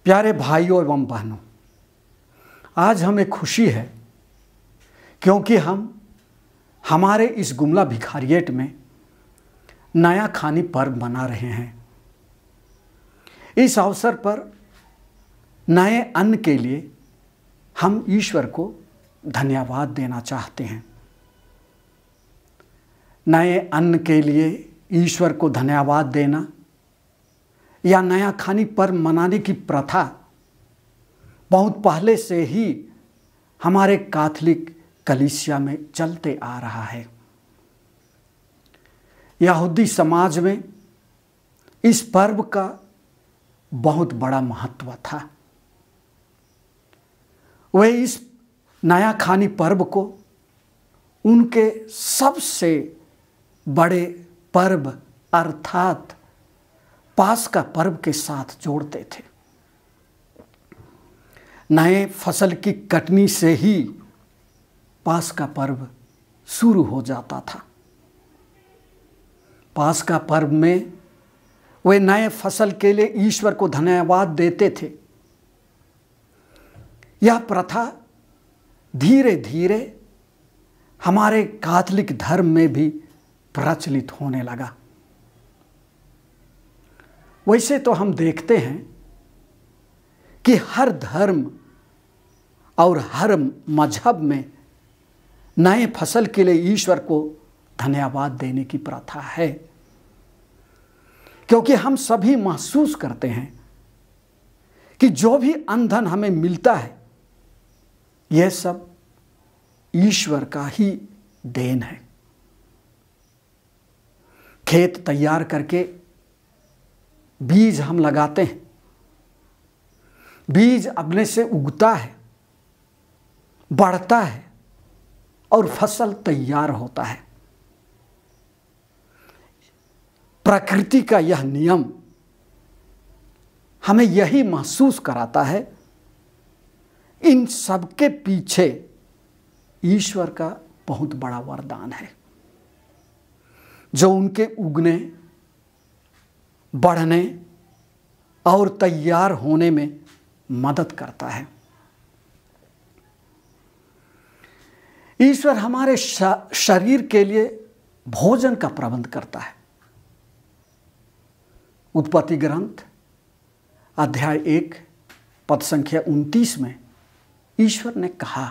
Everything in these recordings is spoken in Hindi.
प्यारे भाइयों एवं बहनों, आज हमें खुशी है क्योंकि हम हमारे इस गुमला भिखारियत में नया खानी पर्व मना रहे हैं। इस अवसर पर नए अन्न के लिए हम ईश्वर को धन्यवाद देना चाहते हैं। नए अन्न के लिए ईश्वर को धन्यवाद देना या नया खानी पर्व मनाने की प्रथा बहुत पहले से ही हमारे कैथोलिक कलीसिया में चलते आ रहा है। यहूदी समाज में इस पर्व का बहुत बड़ा महत्व था। वे इस नया खानी पर्व को उनके सबसे बड़े पर्व अर्थात पास्का पर्व के साथ जोड़ते थे। नए फसल की कटनी से ही पास्का पर्व शुरू हो जाता था। पास्का पर्व में वे नए फसल के लिए ईश्वर को धन्यवाद देते थे। यह प्रथा धीरे धीरे हमारे कैथोलिक धर्म में भी प्रचलित होने लगा। वैसे तो हम देखते हैं कि हर धर्म और हर मजहब में नए फसल के लिए ईश्वर को धन्यवाद देने की प्रथा है, क्योंकि हम सभी महसूस करते हैं कि जो भी अन्न हमें मिलता है यह सब ईश्वर का ही देन है। खेत तैयार करके बीज हम लगाते हैं, बीज अपने से उगता है, बढ़ता है और फसल तैयार होता है। प्रकृति का यह नियम हमें यही महसूस कराता है, इन सबके पीछे ईश्वर का बहुत बड़ा वरदान है, जो उनके उगने, बढ़ने और तैयार होने में मदद करता है। ईश्वर हमारे शरीर के लिए भोजन का प्रबंध करता है। उत्पत्ति ग्रंथ अध्याय 1 पद संख्या 29 में ईश्वर ने कहा,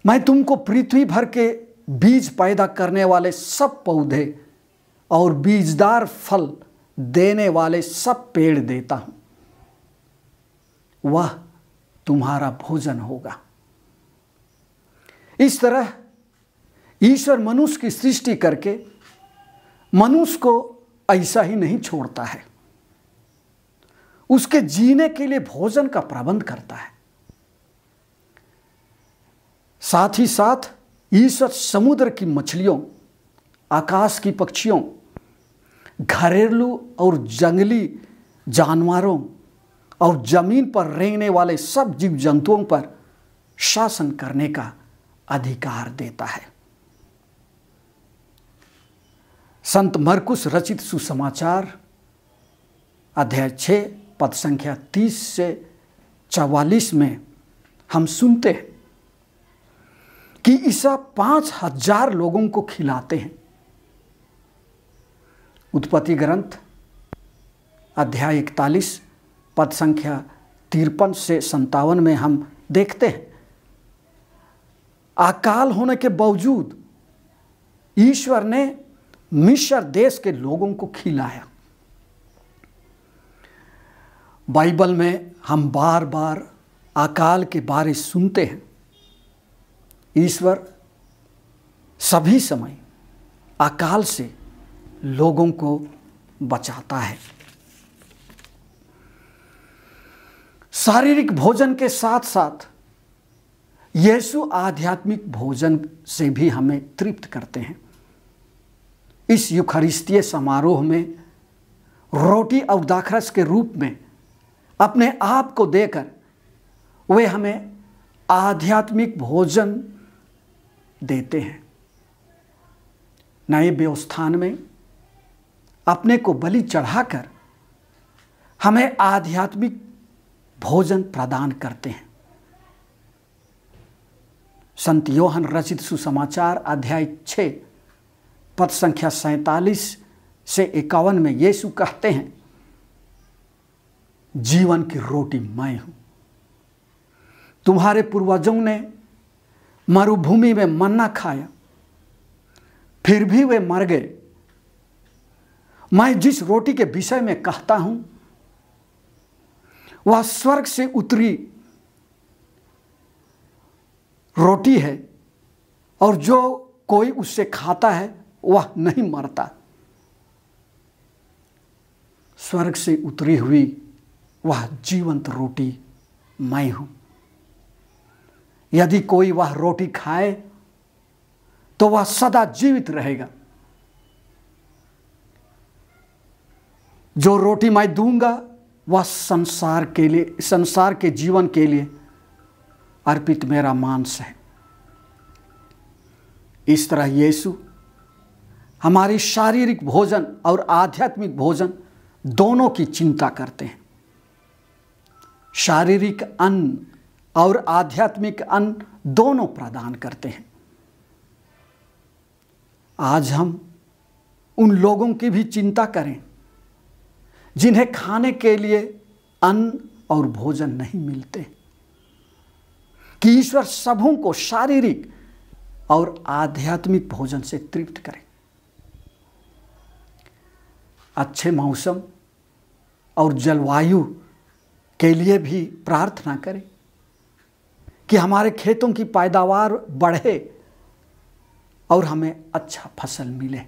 मैं तुमको पृथ्वी भर के बीज पैदा करने वाले सब पौधे और बीजदार फल देने वाले सब पेड़ देता हूं, वह तुम्हारा भोजन होगा। इस तरह ईश्वर मनुष्य की सृष्टि करके मनुष्य को ऐसा ही नहीं छोड़ता है, उसके जीने के लिए भोजन का प्रबंध करता है। साथ ही साथ ईश्वर समुद्र की मछलियों, आकाश की पक्षियों, घरेलू और जंगली जानवरों और जमीन पर रहने वाले सब जीव जंतुओं पर शासन करने का अधिकार देता है। संत मरकुस रचित सुसमाचार अध्याय 6 पद संख्या 30 से 44 में हम सुनते हैं कि ईसा 5000 लोगों को खिलाते हैं। उत्पत्ति ग्रंथ अध्याय 41 पद संख्या 53 से 57 में हम देखते हैं, अकाल होने के बावजूद ईश्वर ने मिस्र देश के लोगों को खिलाया। बाइबल में हम बार बार अकाल के बारे सुनते हैं। ईश्वर सभी समय अकाल से लोगों को बचाता है। शारीरिक भोजन के साथ साथ यीशु आध्यात्मिक भोजन से भी हमें तृप्त करते हैं। इस यूखरिस्तीय समारोह में रोटी और दाखरस के रूप में अपने आप को देकर वे हमें आध्यात्मिक भोजन देते हैं। नए व्यवस्थान में अपने को बलि चढ़ाकर हमें आध्यात्मिक भोजन प्रदान करते हैं। संत योहन रचित सुसमाचार अध्याय 6 पद संख्या 47 से 51 में यीशु कहते हैं, जीवन की रोटी मैं हूं। तुम्हारे पूर्वजों ने मरुभूमि में मन्ना खाया, फिर भी वे मर गए। मैं जिस रोटी के विषय में कहता हूं वह स्वर्ग से उतरी रोटी है, और जो कोई उससे खाता है वह नहीं मरता। स्वर्ग से उतरी हुई वह जीवंत रोटी मैं हूं। यदि कोई वह रोटी खाए तो वह सदा जीवित रहेगा। जो रोटी मैं दूंगा वह संसार के जीवन के लिए अर्पित मेरा मांस है। इस तरह यीशु हमारी शारीरिक भोजन और आध्यात्मिक भोजन दोनों की चिंता करते हैं। शारीरिक अन्न और आध्यात्मिक अन्न दोनों प्रदान करते हैं। आज हम उन लोगों की भी चिंता करें जिन्हें खाने के लिए अन्न और भोजन नहीं मिलते, कि ईश्वर सबों को शारीरिक और आध्यात्मिक भोजन से तृप्त करें। अच्छे मौसम और जलवायु के लिए भी प्रार्थना करें कि हमारे खेतों की पैदावार बढ़े और हमें अच्छा फसल मिले।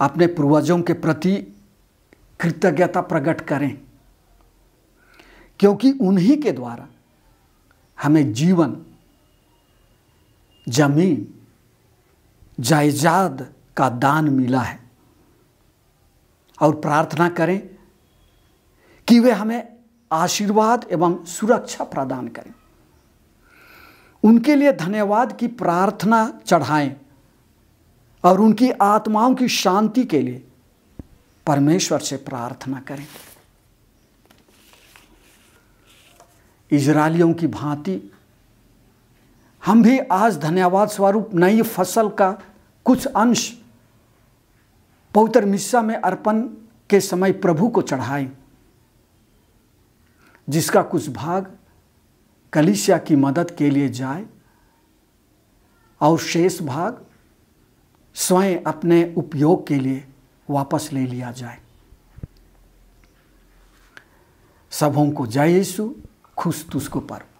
अपने पूर्वजों के प्रति कृतज्ञता प्रकट करें, क्योंकि उन्हीं के द्वारा हमें जीवन, जमीन, जायदाद का दान मिला है। और प्रार्थना करें कि वे हमें आशीर्वाद एवं सुरक्षा प्रदान करें। उनके लिए धन्यवाद की प्रार्थना चढ़ाएं और उनकी आत्माओं की शांति के लिए परमेश्वर से प्रार्थना करें। इजरायलियों की भांति हम भी आज धन्यवाद स्वरूप नई फसल का कुछ अंश पवित्र मिस्सा में अर्पण के समय प्रभु को चढ़ाएं, जिसका कुछ भाग कलीसिया की मदद के लिए जाए और शेष भाग स्वयं अपने उपयोग के लिए वापस ले लिया जाए। सबों को जय यीशु, खुश तुझको पर्व।